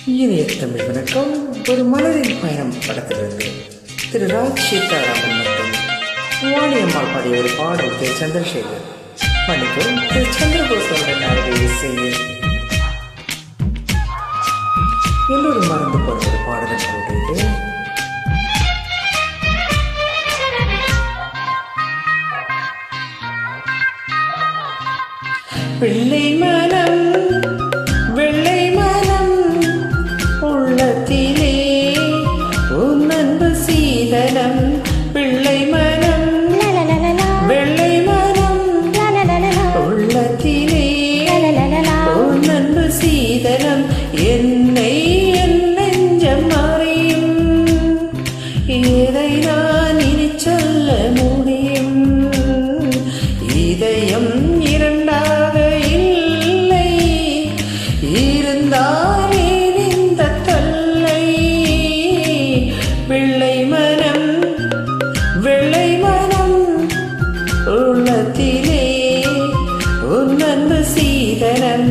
இனிய தமிழ் வணக்கம். ஒரு மலரின் பயணம் படத்திலிருந்து திரு ராஜ் சீதாராமன் மற்றும் வாணியம்மாள் பாடிய ஒரு பாடல் திரு சந்திரசேகர் மன்னிக்கும் திரு சந்திரபோஸ் அவர்கள் இசையில் எல்லோரும் மறந்து போன ஒரு பாடலை போட்டு பிள்ளை மனம் வெள்ளை மனம் உள்ளத்திலே உன் அன்பு சீதனம் பிள்ளை மனம் வெள்ளை மனம் உள்ளத்திலே உன் அன்பு சீதனம் என்னை என் நெஞ்சம் அறியும் இதை நான் இனி சொல்ல முடியும் இதயம் இரண்டாக இல்லை இருந்தாலே இந்த தொல்லை பிள்ளை மனம் வெள்ளை மனம் உள்ளத்திலே உன் அன்பு சீதனம்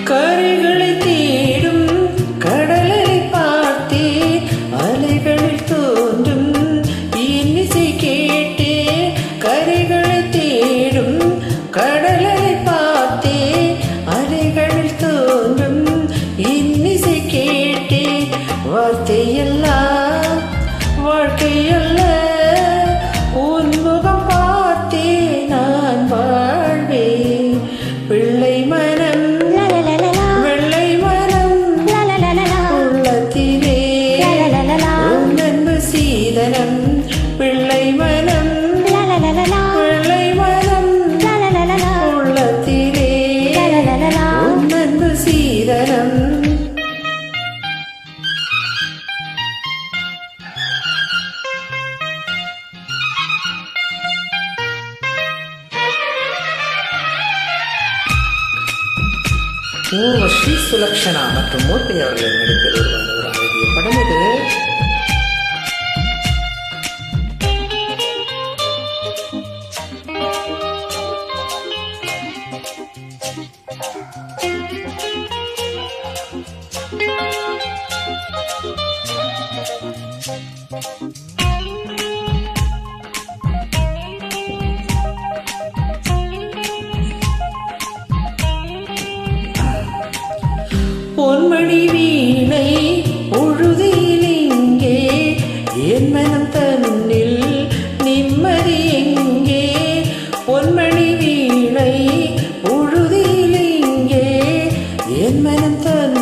கரைகளை தேடும் கடலை பார்த்தே அலைகளில் தோன்றும் இன்னிசை கேட்டே கரைகளை தேடும் கடலை பார்த்தே அலைகளில் தோன்றும் இன்னிசை கேட்டே வார்த்தையெல்லாம் வாழ்க்கையல்ல உன் முகம் பார்த்தே நான் வாழ்வேன் பிள்ளை மனம் பிள்ளை மனம் பிள்ளை மனம் உள்ளத்திலே உன் அன்பு சீதனம் ஊர்வஷி சுலக்ஷனா மற்றும் மூர்த்தி அவர்கள் நடிப்பில் உருவான ஒரு அழகிய படம் இது. பொன்மணி வீணை பொழுதில் இங்கே என் மனம் தன்னில் நிம்மதி எங்கே பொன்மணி வீணை பொழுதில் இங்கே என் மனம் தன்